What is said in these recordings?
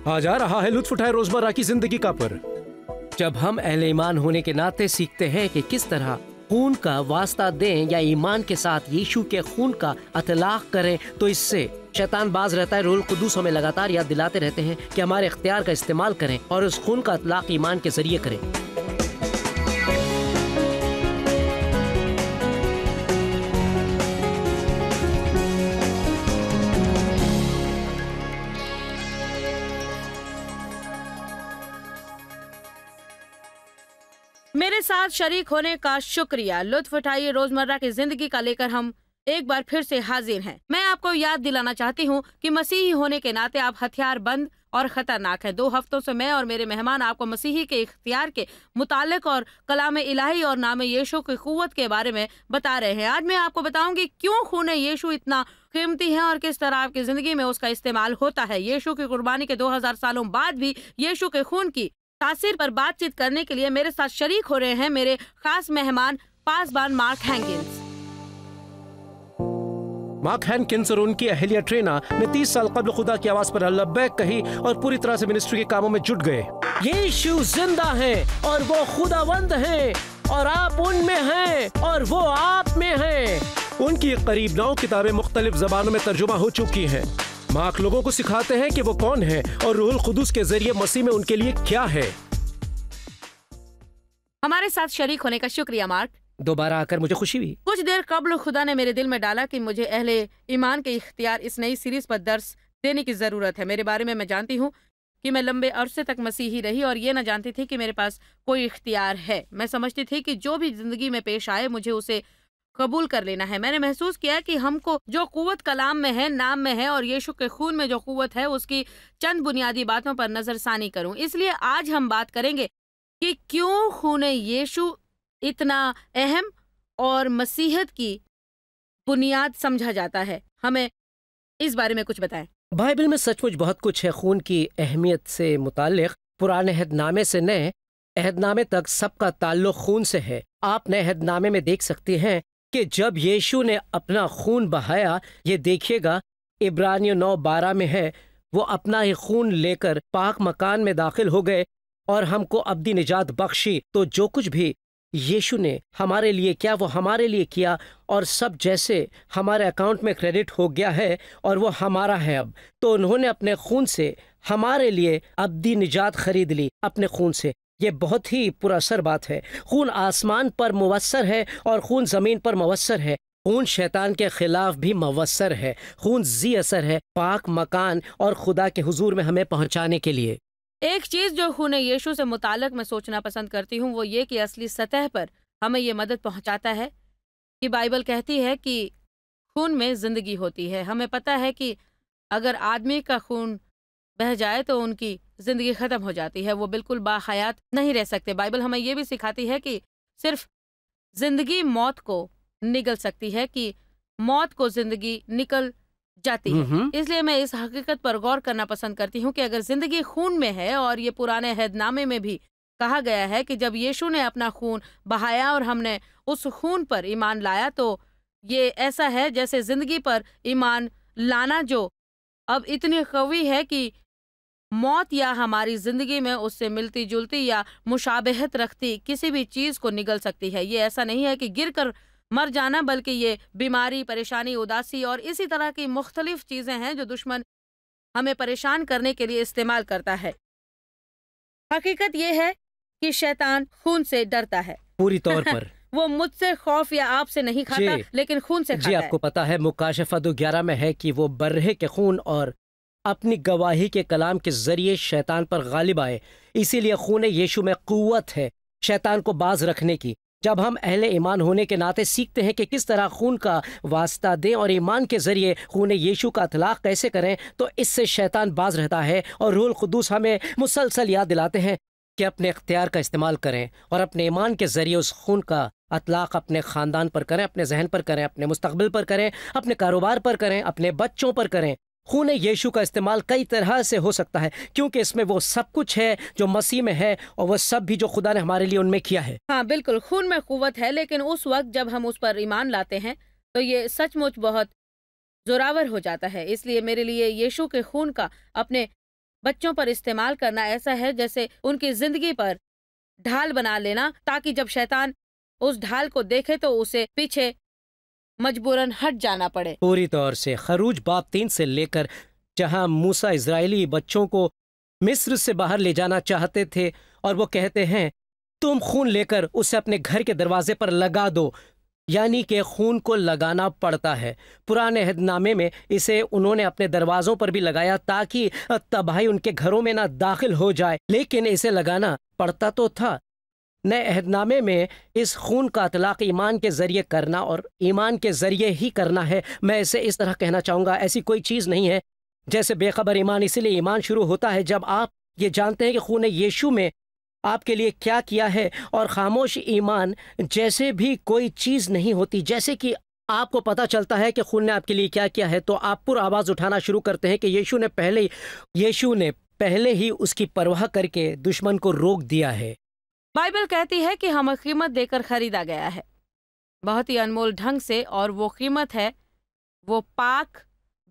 आ जा रहा है लुत्फ उठाए रोजमर्रा की जिंदगी का पर। जब हम अहले ईमान होने के नाते सीखते हैं कि किस तरह खून का वास्ता दें या ईमान के साथ यीशु के खून का अतलाक करें, तो इससे शैतान बाज रहता है। रूहुल कुद्दूस हमें लगातार याद दिलाते रहते हैं कि हमारे इख्तियार का इस्तेमाल करें और उस खून का अतलाक ईमान के जरिए करें। मेरे साथ शरीक होने का शुक्रिया। लुत्फ उठाइए रोजमर्रा की जिंदगी का लेकर हम एक बार फिर से हाजिर हैं। मैं आपको याद दिलाना चाहती हूँ कि मसीही होने के नाते आप हथियार बंद और खतरनाक हैं। 2 हफ्तों से मैं और मेरे मेहमान आपको मसीही के इख्तियार के मुतालिक और कलाम इलाही और नाम यीशु की कुव्वत के बारे में बता रहे हैं। आज मैं आपको बताऊंगी क्यों खून यीशु इतना कीमती है और किस तरह आपकी जिंदगी में उसका इस्तेमाल होता है। यीशु की कुर्बानी के 2000 सालों बाद भी यीशु के खून की तासीर पर बातचीत करने के लिए मेरे साथ शरीक हो रहे हैं मेरे खास मेहमान पासबान मार्क हैंकिंस। मार्क हैंकिंस और उनकी अहलिया ट्रेना ने 30 साल कबल खुदा की आवाज पर लब्बैक कही और पूरी तरह से मिनिस्ट्री के कामों में जुट गए। यीशु जिंदा है और वो खुदावंद है और आप उनमें हैं और वो आप में हैं। उनकी करीब 9 किताबें मुख्तलिफ जबानों में तर्जुमा हो चुकी हैं। मार्क लोगों को सिखाते हैं कि वो कौन है और रूहुल कुद्दूस के जरिए मसीह में उनके लिए क्या है। हमारे साथ शरीक होने का शुक्रिया मार्क। दोबारा आकर मुझे खुशी हुई। कुछ देर कबल खुदा ने मेरे दिल में डाला कि मुझे अहले ईमान के इख्तियार इस नई सीरीज पर दर्स देने की जरूरत है। मेरे बारे में मैं जानती हूँ कि मैं लंबे अरसे तक मसीही रही और ये न जानती थी कि मेरे पास कोई इख्तियार है। मैं समझती थी कि जो भी जिंदगी में पेश आए मुझे उसे कबूल कर लेना है। मैंने महसूस किया कि हमको जो कुव्वत कलाम में है, नाम में है और यीशु के खून में जो कुव्वत है उसकी चंद बुनियादी बातों पर नजरसानी करूं। इसलिए आज हम बात करेंगे कि क्यों खून यीशु इतना अहम और मसीहत की बुनियाद समझा जाता है। हमें इस बारे में कुछ बताएं। बाइबल में सचमुच बहुत कुछ है खून की अहमियत से मुतालिक। पुराने अहदनामे से नए अहदनामे तक सबका ताल्लुक खून से है। आप नए अहदनामे में देख सकते हैं कि जब यीशु ने अपना खून बहाया, ये देखिएगा इब्रानियों 9:12 में है, वो अपना ही खून लेकर पाक मकान में दाखिल हो गए और हमको अब्दी निजात बख्शी। तो जो कुछ भी यीशु ने हमारे लिए किया वो हमारे लिए किया और सब जैसे हमारे अकाउंट में क्रेडिट हो गया है और वो हमारा है अब। तो उन्होंने अपने खून से हमारे लिए अब्दी निजात खरीद ली अपने खून से। ये बहुत ही पुरअसर बात है। खून आसमान पर मुवस्सर है और खून ज़मीन पर मुवस्सर है। खून शैतान के खिलाफ भी मुवस्सर है। खून जी असर है पाक मकान और खुदा के हुजूर में हमें पहुंचाने के लिए। एक चीज जो खून यीशु से मुताल्लिक मैं सोचना पसंद करती हूँ वो ये कि असली सतह पर हमें ये मदद पहुंचाता है कि बाइबल कहती है कि खून में जिंदगी होती है। हमें पता है कि अगर आदमी का खून बह जाए तो उनकी जिंदगी खत्म हो जाती है, वो बिल्कुल बाहयात नहीं रह सकते। बाइबल हमें ये भी सिखाती है कि सिर्फ जिंदगी मौत को निगल सकती है, कि मौत को जिंदगी निकल जाती है। इसलिए मैं इस हकीकत पर गौर करना पसंद करती हूँ कि अगर जिंदगी खून में है, और ये पुराने अहदनामे में भी कहा गया है कि जब यीशु ने अपना खून बहाया और हमने उस खून पर ईमान लाया, तो ये ऐसा है जैसे जिंदगी पर ईमान लाना जो अब इतनी कवी है कि मौत या हमारी जिंदगी में उससे मिलती जुलती या मुशाबहत रखती किसी भी चीज को निगल सकती है। ये ऐसा नहीं है कि गिर कर मर जाना, बल्कि ये बीमारी, परेशानी, उदासी और इसी तरह की मुख्तलिफ चीजें हैं जो दुश्मन हमें परेशान करने के लिए इस्तेमाल करता है। हकीकत ये है कि शैतान खून से डरता है पूरी तौर पर। वो मुझसे खौफ या आपसे नहीं खाता, लेकिन खून से खाता है। आपको पता है मुकाशफा 2:11 में है कि वो बर्रे के खून और अपनी गवाही के कलाम के जरिए शैतान पर गालिब आए। इसीलिए खून यीशु में कुव्वत है शैतान को बाज रखने की। जब हम अहले ईमान होने के नाते सीखते हैं कि किस तरह खून का वास्ता दें और ईमान के जरिए खून यीशु का अतलाक कैसे करें, तो इससे शैतान बाज रहता है। और रूहुल कुद्दूस हमें मुसलसल याद दिलाते हैं कि अपने इख्तियार का इस्तेमाल करें और अपने ईमान के जरिए उस खून का अतलाक अपने ख़ानदान पर करें, अपने जहन पर करें, अपने मुस्तकबिल पर करें, अपने कारोबार पर करें, अपने बच्चों पर करें। खून यीशु का इस्तेमाल कई तरह से हो सकता है, क्योंकि इसमें वो सब कुछ है जो मसीह में है और वो सब भी जो खुदा ने हमारे लिए उनमें किया है। हाँ बिल्कुल, खून में कुव्वत है, लेकिन उस वक्त जब हम उस पर ईमान लाते हैं तो ये सचमुच बहुत जोरावर हो जाता है। इसलिए मेरे लिए यीशु के खून का अपने بچوں پر استعمال کرنا ایسا ہے جیسے ان کی زندگی پر ڈھال بنا لینا، تاکہ جب شیطان اس ڈھال کو دیکھے تو اسے پیچھے مجبوراً ہٹ جانا پڑے۔ پوری طور سے خروج باب 3 سے لے کر جہاں موسیٰ اسرائیلی بچوں کو مصر سے باہر لے جانا چاہتے تھے اور وہ کہتے ہیں تم خون لے کر اسے اپنے گھر کے دروازے پر لگا دو، یعنی کہ خون کو لگانا پڑتا ہے۔ پرانے عہد نامے میں اسے انہوں نے اپنے دروازوں پر بھی لگایا تاکہ تباہی ان کے گھروں میں نہ داخل ہو جائے، لیکن اسے لگانا پڑتا تو تھا۔ نئے عہد نامے میں اس خون کا اطلاق ایمان کے ذریعے کرنا اور ایمان کے ذریعے ہی کرنا ہے۔ میں اسے اس طرح کہنا چاہوں گا، ایسی کوئی چیز نہیں ہے جیسے بے خبر ایمان، اسی لیے ایمان شروع ہوتا ہے جب آپ یہ جانتے ہیں کہ خون یشوع میں آپ کے لیے کیا کیا ہے، اور خاموش ایمان جیسے بھی کوئی چیز نہیں ہوتی۔ جیسے کہ آپ کو پتہ چلتا ہے کہ خون نے آپ کے لیے کیا کیا ہے تو آپ پر آواز اٹھانا شروع کرتے ہیں کہ یشوع نے پہلے ہی اس کی پرواہ کر کے دشمن کو روک دیا ہے۔ بائبل کہتی ہے کہ ہمیں قیمت دے کر خریدا گیا ہے، بہت ہی انمول ڈھنگ سے، اور وہ قیمت ہے وہ پاک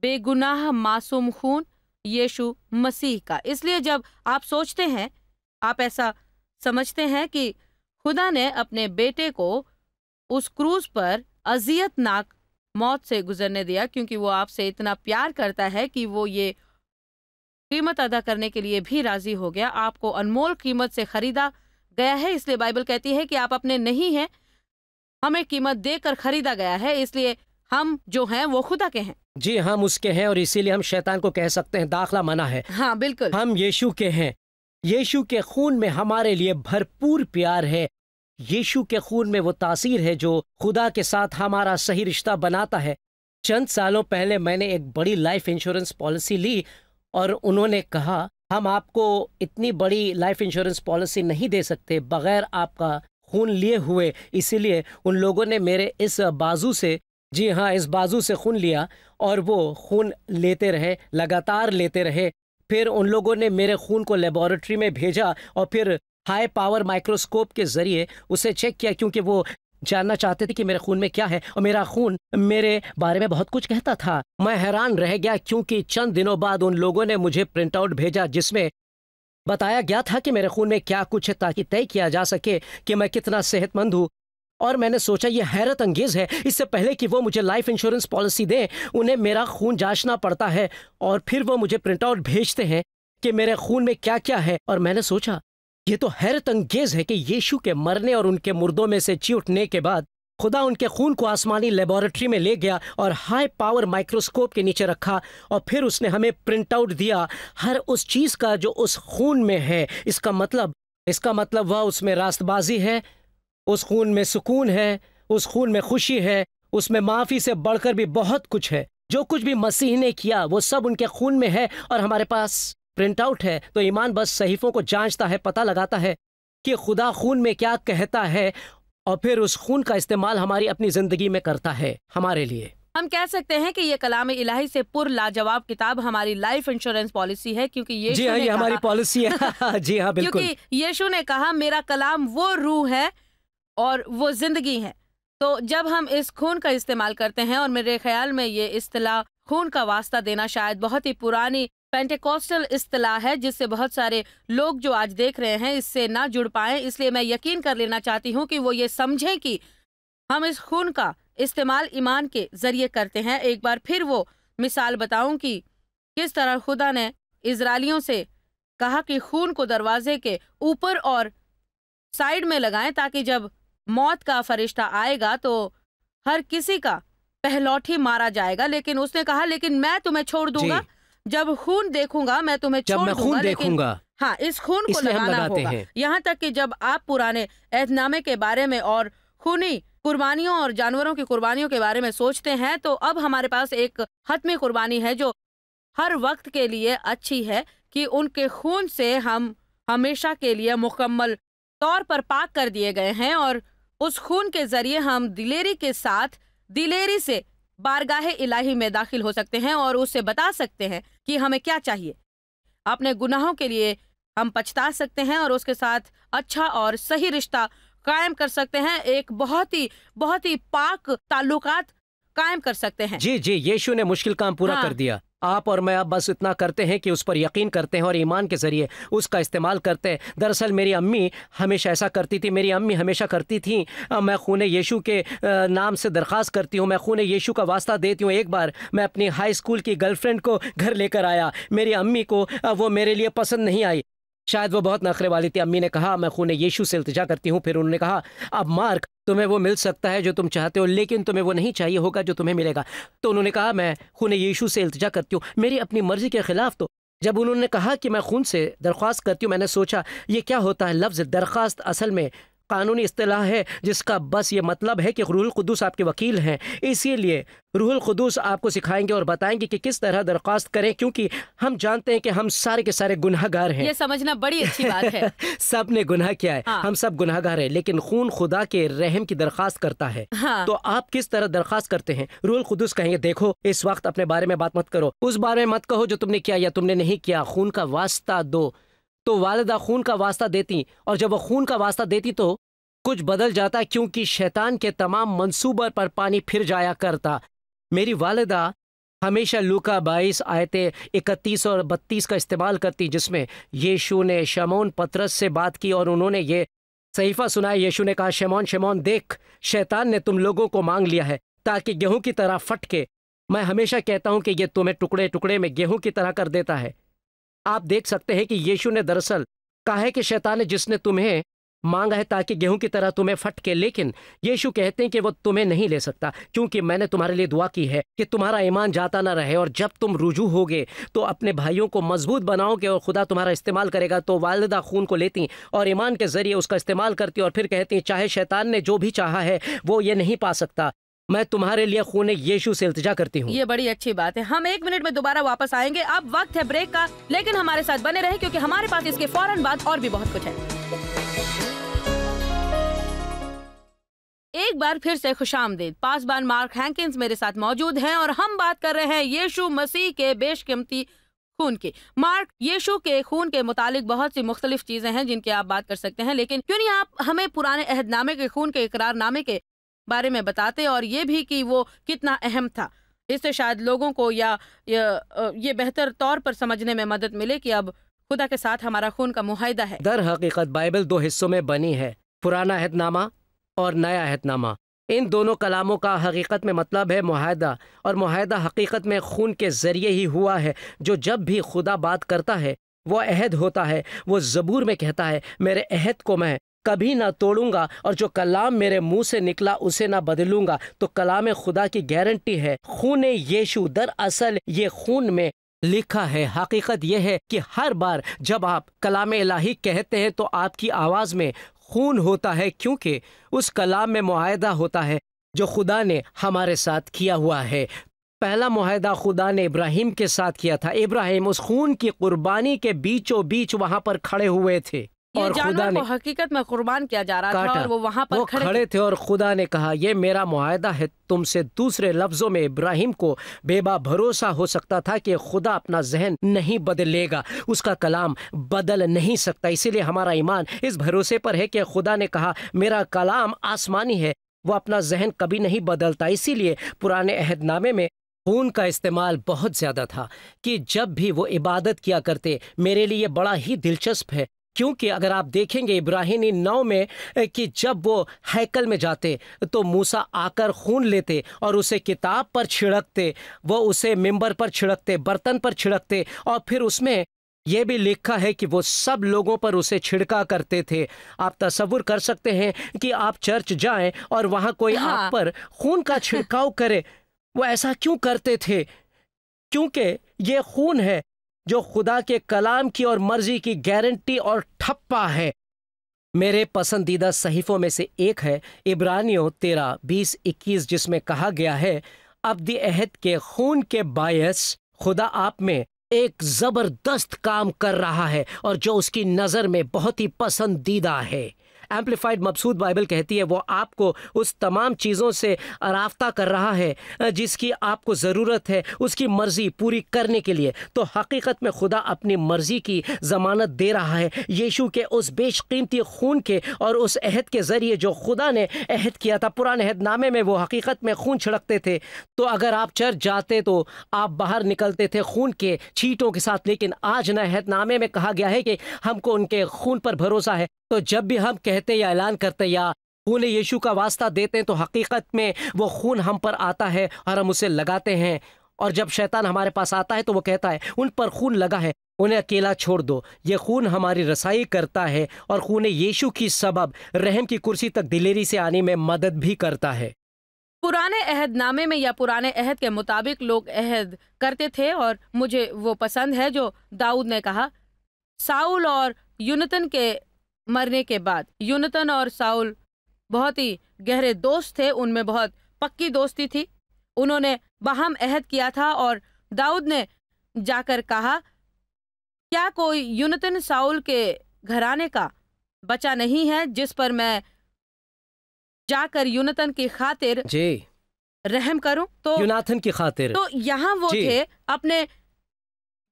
بے گناہ معصوم خون یشوع مسیح کا۔ اس لیے جب آپ سوچتے ہیں، آپ ایسا سمجھتے ہیں کہ خدا نے اپنے بیٹے کو اس کروز پر اذیت ناک موت سے گزرنے دیا کیونکہ وہ آپ سے اتنا پیار کرتا ہے کہ وہ یہ قیمت ادا کرنے کے لیے بھی راضی ہو گیا۔ آپ کو انمول قیمت سے خریدا گیا ہے، اس لیے بائبل کہتی ہے کہ آپ اپنے نہیں ہیں، ہمیں قیمت دے کر خریدا گیا ہے، اس لیے ہم جو ہیں وہ خدا کے ہیں۔ جی، ہم اس کے ہیں، اور اسی لیے ہم شیطان کو کہہ سکتے ہیں داخلہ منع ہے۔ ہاں بالکل، ہم یشوع کے ہیں۔ یشوع کے خون میں ہمارے لیے بھرپور پیار ہے۔ یشوع کے خون میں وہ تاثیر ہے جو خدا کے ساتھ ہمارا صحیح رشتہ بناتا ہے۔ چند سالوں پہلے میں نے ایک بڑی لائف انشورنس پالیسی لی اور انہوں نے کہا ہم آپ کو اتنی بڑی لائف انشورنس پالیسی نہیں دے سکتے بغیر آپ کا خون لیے ہوئے، اسی لیے ان لوگوں نے میرے اس بازو سے، جی ہاں، اس بازو سے خون لیا اور وہ خون لیتے رہے، لگاتار لیتے رہے۔ پھر ان لوگوں نے میرے خون کو لیبارٹری میں بھیجا اور پھر ہائی پاور مائکروسکوپ کے ذریعے اسے چیک کیا، کیونکہ وہ جاننا چاہتے تھے کہ میرے خون میں کیا ہے، اور میرا خون میرے بارے میں بہت کچھ کہتا تھا۔ میں حیران رہ گیا کیونکہ چند دنوں بعد ان لوگوں نے مجھے پرنٹ آؤٹ بھیجا جس میں بتایا گیا تھا کہ میرے خون میں کیا کچھ ہے تاکہ طے کیا جا سکے کہ میں کتنا صحت مند ہوں۔ اور میں نے سوچا یہ حیرت انگیز ہے، اس سے پہلے کہ وہ مجھے لائف انشورنس پالیسی دیں انہیں میرا خون جانچنا پڑتا ہے اور پھر وہ مجھے پرنٹ آؤٹ بھیجتے ہیں کہ میرے خون میں کیا کیا ہے۔ اور میں نے سوچا یہ تو حیرت انگیز ہے کہ یشوع کے مرنے اور ان کے مردوں میں سے جی اٹھنے کے بعد خدا ان کے خون کو آسمانی لیبارٹری میں لے گیا اور ہائی پاور مائکروسکوپ کے نیچے رکھا، اور پھر اس نے ہمیں پرنٹ آؤٹ دیا ہر اس چیز کا جو اس خون میں ہے۔ اس کا مطلب وہ اس میں راست بازی ہے، اس خون میں سکون ہے، اس خون میں خوشی ہے، اس میں معافی سے بڑھ کر بھی بہت کچھ ہے۔ جو کچھ بھی مسیح نے کیا وہ سب ان کے خون میں ہے، اور ہمارے پاس پرنٹ آؤٹ ہے۔ تو ایمان بس صحیفوں کو جانچتا ہے، پتہ لگاتا ہے کہ خدا خون میں کیا کہتا ہے، اور پھر اس خون کا استعمال ہماری اپنی زندگی میں کرتا ہے ہمارے لیے۔ ہم کہہ سکتے ہیں کہ یہ کلام الہی سے پر لاجواب کتاب ہماری لائف انشورنس پالیسی ہے، کیونکہ یشوع جی ہاں، یہ ہماری پالیسی ہے۔ جی ہاں بالکل، کیونکہ یشوع نے کہا میرا کلام وہ روح ہے اور وہ زندگی ہے۔ تو جب ہم اس خون کا استعمال کرتے ہیں، اور میرے خیال میں یہ اصطلاح خون کا واسطہ دینا شاید بہت ہی پرانی پینٹیکوسٹل اصطلاح ہے جس سے بہت سارے لوگ جو آج دیکھ رہے ہیں اس سے نہ جڑ پائیں، اس لیے میں یقین کر لینا چاہتی ہوں کہ وہ یہ سمجھیں کہ ہم اس خون کا استعمال ایمان کے ذریعے کرتے ہیں۔ ایک بار پھر وہ مثال بتاؤں کہ کس طرح خدا نے اسرائیلیوں سے کہا کہ خون کو دروازے کے اوپر اور سائیڈ میں لگائیں تاکہ جب موت کا فرشتہ آئے گا تو ہر کسی کا پہلوٹی مارا جائے گا، لیکن اس نے کہا لیکن میں تمہیں چھوڑ دوں گا، جب خون دیکھوں گا میں تمہیں چھوڑ دوں گا، لیکن ہاں اس خون کو لگانا ہوگا۔ یہاں تک کہ جب آپ پرانے عہد نامے کے بارے میں اور خونی قربانیوں اور جانوروں کی قربانیوں کے بارے میں سوچتے ہیں تو اب ہمارے پاس ایک حتمی قربانی ہے جو ہر وقت کے لیے اچھی ہے کہ ان کے خون سے ہم ہمیشہ کے لیے مکمل طور پر پاک کر دیے گئے ہیں، اور اس خون کے ذریعے ہم دلیری سے بارگاہ الہی میں داخل ہو سکتے ہیں اور اس سے بتا سکتے ہیں کہ ہمیں کیا چاہیے۔ اپنے گناہوں کے لیے ہم پچھتا سکتے ہیں اور اس کے ساتھ اچھا اور صحیح رشتہ قائم کر سکتے ہیں، ایک بہت ہی پاک تعلقات قائم کر سکتے ہیں۔ جی یشوع نے مشکل کام پورا کر دیا۔ آپ اور میں اب بس اتنا کرتے ہیں کہ اس پر یقین کرتے ہیں اور ایمان کے ذریعے اس کا استعمال کرتے ہیں۔ دراصل میری امی ہمیشہ ایسا کرتی تھی، میری امی ہمیشہ کرتی تھیں، میں خون یشو کے نام سے درخواست کرتی ہوں، میں خون یشو کا واسطہ دیتی ہوں۔ ایک بار میں اپنی ہائی اسکول کی گرل فرینڈ کو گھر لے کر آیا، میری امی کو وہ میرے لیے پسند نہیں آئی، شاید وہ بہت نخرے والی تھی۔ امی نے کہا میں خون یشو سے التجا کرتی ہوں، پھر انہوں نے کہا اب مارک تمہیں وہ مل سکتا ہے جو تم چاہتے ہو، لیکن تمہیں وہ نہیں چاہیے ہوگا جو تمہیں ملے گا۔ تو انہوں نے کہا میں خون یشو سے التجا کرتی ہوں، میری اپنی مرضی کے خلاف۔ تو جب انہوں نے کہا کہ میں خون سے درخواست کرتی ہوں، میں نے سوچا یہ کیا ہوتا ہے۔ لفظ درخواست اصل میں قانونی اصطلاح ہے جس کا بس یہ مطلب ہے کہ روح القدس آپ کے وکیل ہیں، اسی لیے روح القدس آپ کو سکھائیں گے اور بتائیں گے کہ کس طرح درخواست کریں، کیونکہ ہم جانتے ہیں کہ ہم سارے کے سارے گناہ گار ہیں۔ یہ سمجھنا بڑی اچھی بات ہے۔ سب نے گناہ کیا ہے، ہم سب گناہ گار ہیں، لیکن خون خدا کے رحم کی درخواست کرتا ہے۔ تو آپ کس طرح درخواست کرتے ہیں؟ روح القدس کہیں گے دیکھو اس وقت اپنے بارے میں بات مت کرو، اس بارے میں مت کہو جو تم نے کیا یا تم نے نہیں کیا، خون کا واسطہ دو۔ تو والدہ خون کا واسطہ دیتی، اور جب وہ خون کا واسطہ دیتی تو کچھ بدل جاتا، کیونکہ شیطان کے تمام منصوبہ پر پانی پھر جایا کرتا۔ میری والدہ ہمیشہ لوکا 22 آیتیں 31 اور 32 کا استعمال کرتی، جس میں یشوع نے شمعون پطرس سے بات کی اور انہوں نے یہ صحیفہ سنایا۔ یشوع نے کہا شمعون شمعون دیکھ، شیطان نے تم لوگوں کو مانگ لیا ہے تاکہ گیہوں کی طرح پھٹکے۔ میں ہمیشہ کہتا ہوں کہ یہ تمہیں ٹکڑے ٹکڑے میں گیہوں کی طرح کر دیتا ہے۔ آپ دیکھ سکتے ہیں کہ یشوع نے دراصل کہا ہے کہ شیطان نے جس نے تمہیں مانگا ہے تاکہ گیہوں کی طرح تمہیں پھٹکے، لیکن یشوع کہتے ہیں کہ وہ تمہیں نہیں لے سکتا، کیونکہ میں نے تمہارے لیے دعا کی ہے کہ تمہارا ایمان جاتا نہ رہے، اور جب تم رجوع ہوگے تو اپنے بھائیوں کو مضبوط بناؤ گے اور خدا تمہارا استعمال کرے گا۔ تو والدہ خون کو لیتی اور ایمان کے ذریعے اس کا استعمال کرتی اور پھر کہتی چاہے شیطان نے جو بھی چاہا ہے وہ یہ نہیں پا سکتا، میں تمہارے لیے خون یشوع سے التجا کرتی ہوں۔ یہ بڑی اچھی بات ہے۔ ہم 1 منٹ میں دوبارہ واپس آئیں گے، اب وقت ہے بریک کا، لیکن ہمارے ساتھ بنے رہیں کیونکہ ہمارے پاس اس کے فوراً بعد اور بھی بہت کچھ ہے۔ ایک بار پھر سے خوش آمدید۔ پاسبان مارک ہینکنز میرے ساتھ موجود ہیں اور ہم بات کر رہے ہیں یشوع مسیح کے بیش قیمتی خون کی۔ مارک، یشوع کے خون کے متعلق بہت سی مختلف چیزیں ہیں جن کی آپ بات کر سکتے ہیں، لیکن کیوں نہیں آپ ہمیں پرانے عہد نامے کے خون کے اقرار نامے کے بارے میں بتاتے، اور یہ بھی کہ وہ کتنا اہم تھا؟ اس سے شاید لوگوں کو یا یہ بہتر طور پر سمجھنے میں مدد ملے کہ اب خدا کے ساتھ ہمارا خون کا معاہدہ ہے۔ در حقیقت بائبل 2 حصوں میں بنی ہے، پرانا عہد نامہ اور نیا عہد نامہ۔ ان دونوں کلاموں کا حقیقت میں مطلب ہے معاہدہ، اور معاہدہ حقیقت میں خون کے ذریعے ہی ہوا ہے۔ جو جب بھی خدا بات کرتا ہے وہ عہد ہوتا ہے۔ وہ زبور میں کہتا ہے میرے عہد کو میں کبھی نہ توڑوں گا، اور جو کلام میرے منہ سے نکلا اسے نہ بدلوں گا۔ تو کلام خدا کی گارنٹی ہے خون یشوع، دراصل یہ خون میں لکھا ہے۔ حقیقت یہ ہے کہ ہر بار جب آپ کلام الہی کہتے ہیں تو آپ کی آواز میں خون ہوتا ہے، کیونکہ اس کلام میں معاہدہ ہوتا ہے جو خدا نے ہمارے ساتھ کیا ہوا ہے۔ پہلا معاہدہ خدا نے ابراہیم کے ساتھ کیا تھا۔ ابراہیم اس خون کی قربانی کے بیچوں بیچ وہاں پر کھڑے ہوئے تھے، اور خدا نے حقیقت میں قربان کیا جا رہا تھا اور وہ وہاں پر کھڑے تھے، اور خدا نے کہا یہ میرا معاہدہ ہے تم سے۔ دوسرے لفظوں میں ابراہیم کو بے بھروسہ ہو سکتا تھا کہ خدا اپنا ذہن نہیں بدلے گا، اس کا کلام بدل نہیں سکتا۔ اسی لیے ہمارا ایمان اس بھروسے پر ہے کہ خدا نے کہا میرا کلام آسمانی ہے، وہ اپنا ذہن کبھی نہیں بدلتا۔ اسی لیے پرانے عہد نامے میں خون کا استعمال بہت زیادہ تھا کہ جب بھی وہ عبادت کیا کرتے۔ میرے لیے بڑا ہی دلچسپ ہے، کیونکہ اگر آپ دیکھیں گے ابراہیمی 9 میں کہ جب وہ ہیکل میں جاتے تو موسیٰ آ کر خون لیتے اور اسے کتاب پر چھڑکتے، وہ اسے ممبر پر چھڑکتے، برتن پر چھڑکتے، اور پھر اس میں یہ بھی لکھا ہے کہ وہ سب لوگوں پر اسے چھڑکا کرتے تھے۔ آپ تصور کر سکتے ہیں کہ آپ چرچ جائیں اور وہاں کوئی آپ پر خون کا چھڑکاؤ کرے۔ وہ ایسا کیوں کرتے تھے؟ کیونکہ یہ خون ہے جو خدا کے کلام کی اور مرضی کی گارنٹی اور ٹھپا ہے۔ میرے پسندیدہ صحیفوں میں سے ایک ہے عبرانیوں 13:20-21، جس میں کہا گیا ہے ابدی عہد کے خون کے باعث خدا آپ میں ایک زبردست کام کر رہا ہے، اور جو اس کی نظر میں بہت ہی پسندیدہ ہے۔ एम्पलीफाइड मबसूत बाइबल कहती है वो आपको उस तमाम चीज़ों से आराफ्ता कर रहा है जिसकी आपको ज़रूरत है उसकी मर्ज़ी पूरी करने के लिए। तो हकीकत में खुदा अपनी मर्ज़ी की ज़मानत दे रहा है यीशु के उस बेशकीमती खून के और उस अहद के ज़रिए जो खुदा ने अहद किया था। पुराने अहदनामे में वो हकीकत में खून छिड़कते थे, तो अगर आप चर्च जाते तो आप बाहर निकलते थे खून के छींटों के साथ, लेकिन आज नए अहदनामे में कहा गया है कि हमको उनके खून पर भरोसा है। तो जब भी हम कहते या ऐलान करते या खून यीशु का वास्ता देते हैं तो हकीकत में वो खून हम पर आता है और हम उसे लगाते हैं। और जब शैतान हमारे पास आता है तो वो कहता है उन पर खून लगा है, उन्हें अकेला छोड़ दो। ये खून हमारी रसाई करता है और खून यीशु की सबब रहम की कुर्सी तक दिलेरी से आने में मदद भी करता है। पुराने अहदनामे में या पुराने अहद के मुताबिक लोग अहद करते थे और मुझे वो पसंद है जो दाऊद ने कहा। साउल और यूनतन के मरने के बाद यूनतन और साउल बहुत ही गहरे दोस्त थे, उनमें बहुत पक्की दोस्ती थी। उन्होंने बाहम अहद किया था और दाऊद ने जाकर कहा क्या कोई यूनतन साउल के घराने का बचा नहीं है जिस पर मैं जाकर यूनतन की खातिर जी रहम करूं। तो यूनाथन की खातिर तो यहाँ वो थे अपने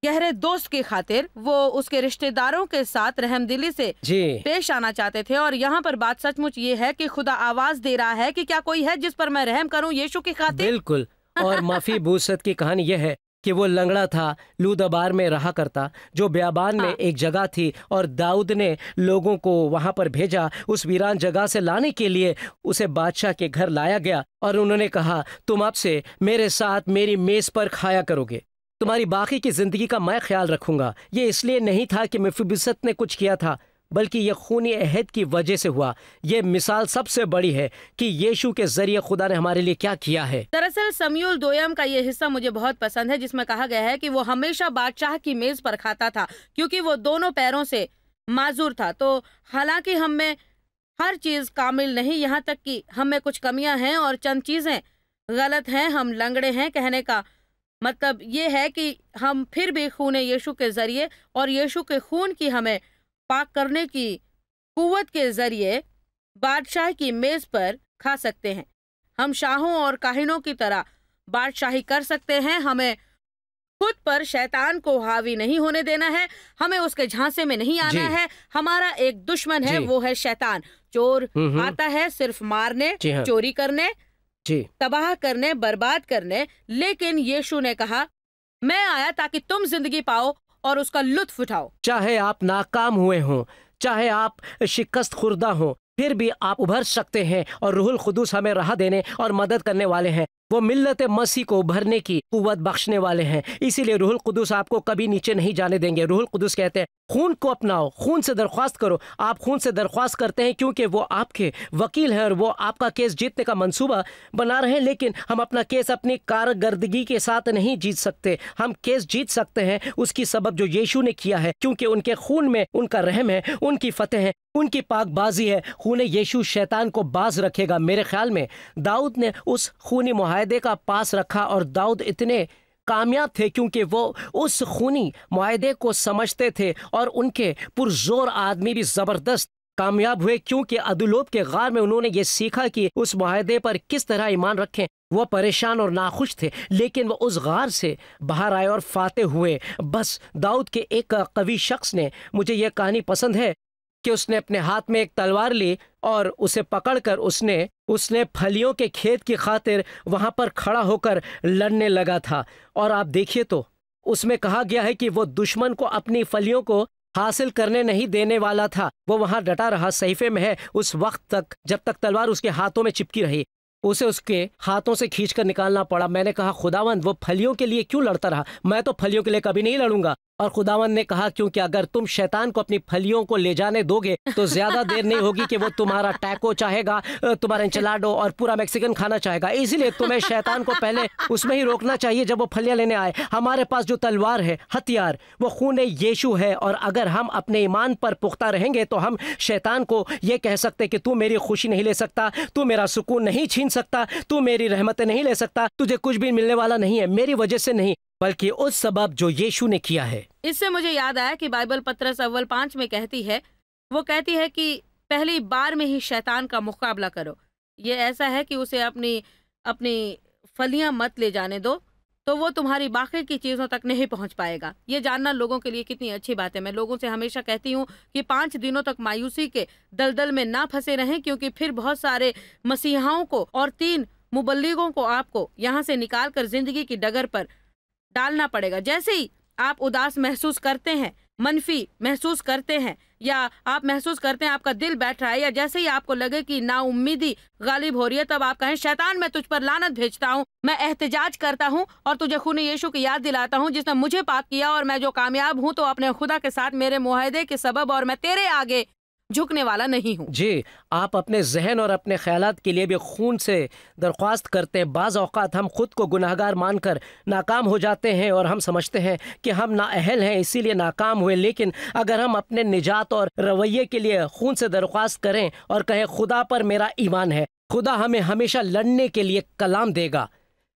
गहरे दोस्त की खातिर, वो उसके रिश्तेदारों के साथ रहमदिली से पेश आना चाहते थे। और यहाँ पर बात सचमुच ये है कि खुदा आवाज दे रहा है कि क्या कोई है जिस पर मैं रहम करूं यीशु की खातिर। बिल्कुल। और माफी बूसत की कहानी यह है कि वो लंगड़ा था, लूदबार में रहा करता, जो बियाबान में एक जगह थी, और दाऊद ने लोगों को वहां पर भेजा उस वीरान जगह से लाने के लिए। उसे बादशाह के घर लाया गया और उन्होंने कहा तुम अब से मेरे साथ मेरी मेज पर खाया करोगे, तुम्हारी बाकी की जिंदगी का मैं ख्याल रखूंगा। ये इसलिए नहीं था कि मेफीबोशेत ने कुछ किया था, बल्कि ये खूनी अहद की वजह से हुआ। ये मिसाल सबसे बड़ी है कि यीशु के जरिए खुदा ने हमारे लिए क्या किया है। दरअसल समूएल दोयम का ये हिस्सा मुझे बहुत पसंद है जिसमें कहा गया है कि वो हमेशा बादशाह की मेज पर खाता था क्योंकि वो दोनों पैरों से माजूर था। तो हालांकि हम में हर चीज कामिल नहीं, यहाँ तक कि हम में कुछ कमियां हैं और चंद चीजें गलत हैं, हम लंगड़े हैं। कहने का मतलब ये है कि हम फिर भी खून यीशु के जरिए और यीशु के खून की हमें पाक करने की कुव्वत के जरिए बादशाह की मेज पर खा सकते हैं। हम शाहों और काहिनों की तरह बादशाही कर सकते हैं। हमें खुद पर शैतान को हावी नहीं होने देना है, हमें उसके झांसे में नहीं आना है। हमारा एक दुश्मन है, वो है शैतान। चोर आता है सिर्फ मारने, चोरी करने, तबाह करने, बर्बाद करने, लेकिन यीशु ने कहा मैं आया ताकि तुम जिंदगी पाओ और उसका लुत्फ उठाओ। चाहे आप नाकाम हुए हों, चाहे आप शिकस्त खुर्दा हों, फिर भी आप उभर सकते हैं और रूहुल कुदूस हमें राह देने और मदद करने वाले हैं। वो मिल्लत मसीह को उभरने की कुव्वत बख्शने वाले हैं। इसीलिए रूहुल कुदूस आपको कभी नीचे नहीं जाने देंगे। रूहुल कुदूस कहते हैं खून को अपनाओ, खून से दरख्वास्त करो। आप खून से दरख्वास्त करते हैं क्योंकि वो आपके वकील हैं और वो आपका केस जीतने का मंसूबा बना रहे हैं। लेकिन हम अपना केस अपनी कारकर्दगी के साथ नहीं जीत सकते। हम केस जीत सकते हैं उसकी सबब जो यीशु ने किया है, क्योंकि उनके खून में उनका रहम है, उनकी फतेह है, उनकी पाकबाजी है। खून यीशु शैतान को बाज रखेगा। मेरे ख्याल में दाऊद ने उस खूनी मुआहदे का पास रखा और दाऊद इतने कामयाब थे क्योंकि वो उस खूनी मुआहदे को समझते थे और उनके पुरजोर आदमी भी जबरदस्त कामयाब हुए क्योंकि अदुलोब के गार में उन्होंने ये सीखा कि उस मुआहदे पर किस तरह ईमान रखें। वो परेशान और नाखुश थे लेकिन वो उस गार से बाहर आए और फातेह हुए। बस दाऊद के एक कवि शख्स ने, मुझे ये कहानी पसंद है कि उसने अपने हाथ में एक तलवार ली और उसे पकड़कर उसने फलियों के खेत की खातिर वहां पर खड़ा होकर लड़ने लगा था। और आप देखिए तो उसमें कहा गया है कि वो दुश्मन को अपनी फलियों को हासिल करने नहीं देने वाला था। वो वहां डटा रहा। सहीफे में है उस वक्त तक जब तक तलवार उसके हाथों में चिपकी रही, उसे उसके हाथों से खींचकर निकालना पड़ा। मैंने कहा खुदावंद वो फलियों के लिए क्यों लड़ता रहा? मैं तो फलियों के लिए कभी नहीं लड़ूंगा। और खुदावंद ने कहा क्योंकि अगर तुम शैतान को अपनी फलियों को ले जाने दोगे तो ज्यादा देर नहीं होगी कि वो तुम्हारा टैको चाहेगा, तुम्हारा इंचलाडो और पूरा मैक्सिकन खाना चाहेगा। इसीलिए तुम्हें शैतान को पहले उसमें ही रोकना चाहिए जब वो फलियां लेने आए। हमारे पास जो तलवार है, हथियार, वो खून यीशु है। और अगर हम अपने ईमान पर पुख्ता रहेंगे तो हम शैतान को ये कह सकते कि तू मेरी खुशी नहीं ले सकता, तू मेरा सुकून नहीं छीन सकता, तू मेरी रहमतें नहीं ले सकता, तुझे कुछ भी मिलने वाला नहीं है मेरी वजह से नहीं, बल्कि उस सबब जो यीशु ने किया है। इससे मुझे याद आया कि बाइबल पत्रस अव्वल 5 में कहती है, वो कहती है कि पहली बार में ही शैतान का मुकाबला करो। ये ऐसा है कि उसे अपनी फलियां मत ले जाने दो, तो वो तुम्हारी बाकी की चीज़ों तक नहीं पहुंच पाएगा। ये जानना लोगों के लिए कितनी अच्छी बात है। मैं लोगों से हमेशा कहती हूँ कि 5 दिनों तक मायूसी के दलदल में ना फंसे रहें, क्योंकि फिर बहुत सारे मसीहाओं को और 3 मुबल्लिगों को आपको यहाँ से निकाल कर जिंदगी की डगर पर डालना पड़ेगा। जैसे ही आप उदास महसूस करते हैं, मनफी महसूस करते हैं, या आप महसूस करते हैं आपका दिल बैठ रहा है, या जैसे ही आपको लगे कि नाउम्मीदी गालिब हो रही है, तब आप कहें शैतान मैं तुझ पर लानत भेजता हूँ, मैं एहतिजाज करता हूँ और तुझे खून यीशु की याद दिलाता हूँ जिसने मुझे पाक किया, और मैं जो कामयाब हूँ तो अपने खुदा के साथ मेरे मुआहदे के सबब, और मैं तेरे आगे झुकने वाला नहीं हूँ। जी, आप अपने जहन और अपने ख्यालात के लिए भी खून से दरख्वास्त करते हैं। बाज़ औक़ात हम खुद को गुनाहगार मानकर नाकाम हो जाते हैं और हम समझते हैं कि हम नाअहल हैं इसीलिए नाकाम हुए, लेकिन अगर हम अपने निजात और रवैये के लिए खून से दरख्वास्त करें और कहें खुदा पर मेरा ईमान है, खुदा हमें हमेशा लड़ने के लिए कलाम देगा।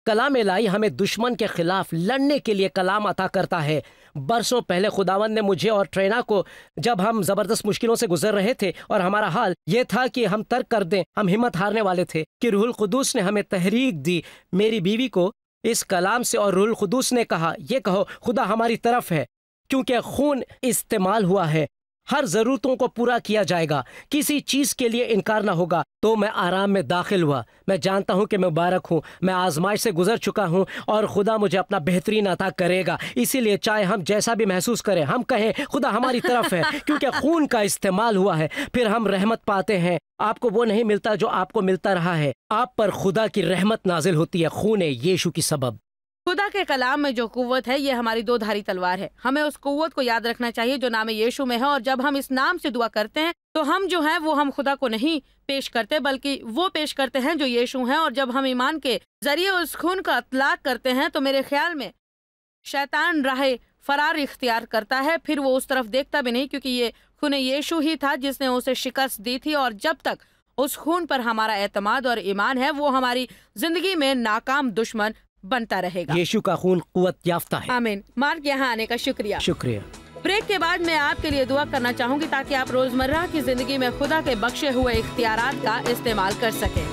कलाम इलाही हमें दुश्मन के खिलाफ लड़ने के लिए कलाम अता करता है। बरसों पहले खुदावंद ने मुझे और ट्रेना को, जब हम ज़बरदस्त मुश्किलों से गुजर रहे थे और हमारा हाल ये था कि हम तर्क कर दें, हम हिम्मत हारने वाले थे, कि रूहुल कुदूस ने हमें तहरीक दी मेरी बीवी को इस कलाम से, और रूहुल कुदूस ने कहा ये कहो खुदा हमारी तरफ है, क्योंकि खून इस्तेमाल हुआ है, हर ज़रूरतों को पूरा किया जाएगा, किसी चीज़ के लिए इनकार ना होगा। तो मैं आराम में दाखिल हुआ। मैं जानता हूँ कि मैं मुबारक हूँ, मैं आजमाइश से गुजर चुका हूँ और खुदा मुझे अपना बेहतरीन अता करेगा। इसीलिए चाहे हम जैसा भी महसूस करें, हम कहें खुदा हमारी तरफ है, क्योंकि खून का इस्तेमाल हुआ है, फिर हम रहमत पाते हैं। आपको वो नहीं मिलता जो आपको मिलता रहा है, आप पर खुदा की रहमत नाजिल होती है खून यीशु की सबब। खुदा के कलाम में जो कुव्वत है ये हमारी 2 धारी तलवार है। हमें उस कुव्वत को याद रखना चाहिए जो नाम यीशु में है, और जब हम इस नाम से दुआ करते हैं तो हम जो है वो हम खुदा को नहीं पेश करते, बल्कि वो पेश करते हैं जो यीशु है। और जब हम ईमान के जरिए उस खून का इतलाक करते हैं तो मेरे ख्याल में शैतान राह फरार इख्तियार करता है, फिर वो उस तरफ देखता भी नहीं, क्योंकि ये खून यीशु ही था जिसने उसे शिकस्त दी थी। और जब तक उस खून पर हमारा एतमाद और ईमान है, वो हमारी जिंदगी में नाकाम दुश्मन बनता रहेगा। यीशु का खून कुव्वत याफ्ता है। आमीन। मार्क यहाँ आने का शुक्रिया। शुक्रिया। ब्रेक के बाद मैं आपके लिए दुआ करना चाहूंगी ताकि आप रोजमर्रा की जिंदगी में खुदा के बख्शे हुए इख्तियारात का इस्तेमाल कर सकें।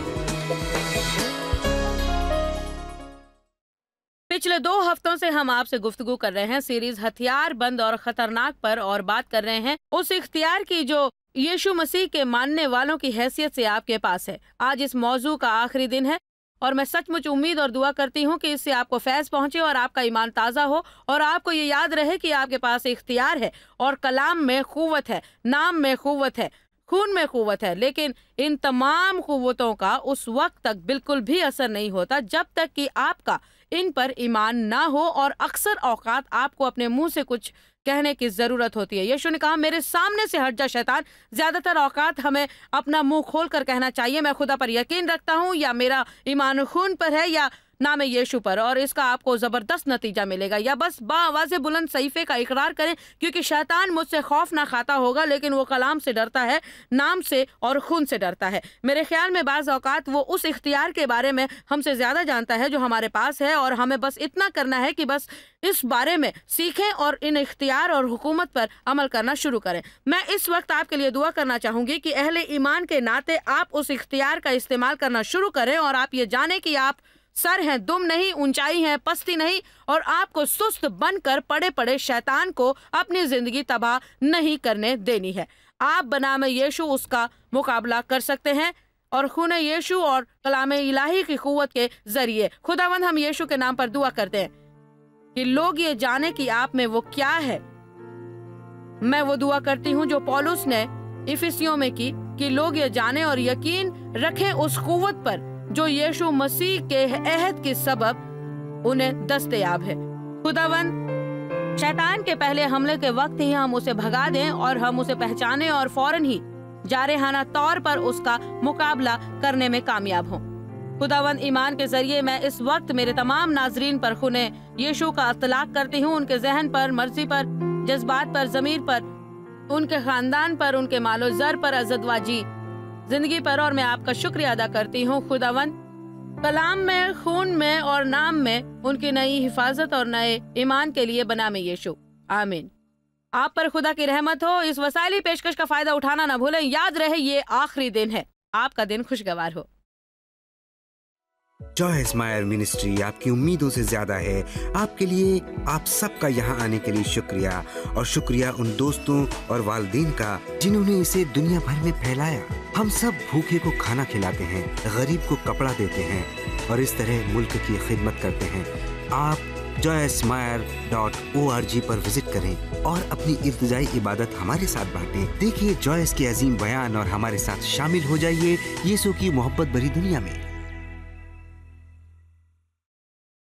पिछले 2 हफ्तों से हम आपसे गुफ्तगू कर रहे हैं सीरीज हथियार बंद और खतरनाक पर, और बात कर रहे हैं उस इख्तियार की जो यीशु मसीह के मानने वालों की हैसियत से आपके पास है। आज इस मौजू का आखिरी दिन है और मैं सचमुच उम्मीद और दुआ करती हूँ कि इससे आपको फैज़ पहुँचे और आपका ईमान ताज़ा हो, और आपको ये याद रहे कि आपके पास इख्तियार है और कलाम में क़ुव्वत है, नाम में क़ुव्वत है, खून में क़ुव्वत है। लेकिन इन तमाम क़ुव्वतों का उस वक्त तक बिल्कुल भी असर नहीं होता जब तक कि आपका इन पर ईमान ना हो, और अक्सर औकात आपको अपने मुंह से कुछ कहने की ज़रूरत होती है। यीशु ने कहा मेरे सामने से हट जा शैतान। ज़्यादातर औकात हमें अपना मुंह खोल कर कहना चाहिए मैं खुदा पर यकीन रखता हूँ, या मेरा ईमान खून पर है, या नाम यीशु पर, और इसका आपको ज़बरदस्त नतीजा मिलेगा। या बस बाआवाज़ बुलंद सहीफ़े का इकरार करें, क्योंकि शैतान मुझसे खौफ ना खाता होगा, लेकिन वो कलाम से डरता है, नाम से और खून से डरता है। मेरे ख्याल में बाज़ औक़ात वो उस इख्तियार के बारे में हमसे ज़्यादा जानता है जो हमारे पास है, और हमें बस इतना करना है कि बस इस बारे में सीखें और इन इख्तियार और हुकूमत पर अमल करना शुरू करें। मैं इस वक्त आपके लिए दुआ करना चाहूँगी कि अहले ईमान के नाते आप उस इख्तियार का इस्तेमाल करना शुरू करें, और आप ये जानें कि आप सर हैं, दुम नहीं, ऊंचाई है, पस्ती नहीं, और आपको सुस्त बनकर पड़े पड़े शैतान को अपनी जिंदगी तबाह नहीं करने देनी है। आप बनाम यीशु उसका मुकाबला कर सकते हैं, और खून यीशु और कलाम इलाही की क़ुव्वत के जरिए। खुदावंद हम यीशु के नाम पर दुआ करते हैं कि लोग ये जाने कि आप में वो क्या है। मैं वो दुआ करती हूँ जो पौलुस ने इफिसियों में की, कि लोग ये जाने और यकीन रखें उस क़ुव्वत पर जो यीशु मसीह के अहद के सबब उन्हें दस्तयाब है। खुदावंद शैतान के पहले हमले के वक्त ही हम उसे भगा दें, और हम उसे पहचाने और फौरन ही जारहाना तौर पर उसका मुकाबला करने में कामयाब हों। खुदावंद ईमान के जरिए मैं इस वक्त मेरे तमाम नाजरीन पर खूने यीशु का इतलाक करती हूँ, उनके जहन पर, मर्जी पर, जज्बात पर, ज़मीर पर, उनके खानदान पर, उनके मालो ज़र पर, अज़दवाजी जिंदगी पर, और मैं आपका शुक्रिया अदा करती हूँ खुदावंद कलाम में, खून में और नाम में उनकी नई हिफाजत और नए ईमान के लिए बनामे यीशु। आमीन। आप पर खुदा की रहमत हो। इस वसाइली पेशकश का फायदा उठाना ना भूलें। याद रहे ये आखिरी दिन है। आपका दिन खुशगवार हो। जॉय स्माइल मिनिस्ट्री आपकी उम्मीदों से ज्यादा है। आपके लिए आप सबका यहाँ आने के लिए शुक्रिया, और शुक्रिया उन दोस्तों और वालिदैन का जिन्होंने इसे दुनिया भर में फैलाया। हम सब भूखे को खाना खिलाते हैं, गरीब को कपड़ा देते हैं और इस तरह मुल्क की खिदमत करते हैं। आप joysmire.org पर विजिट करें और अपनी इल्तिजाई इबादत हमारे साथ बांटें। देखिए जॉयस के अजीम बयान और हमारे साथ शामिल हो जाइए यीशु की मोहब्बत भरी दुनिया में।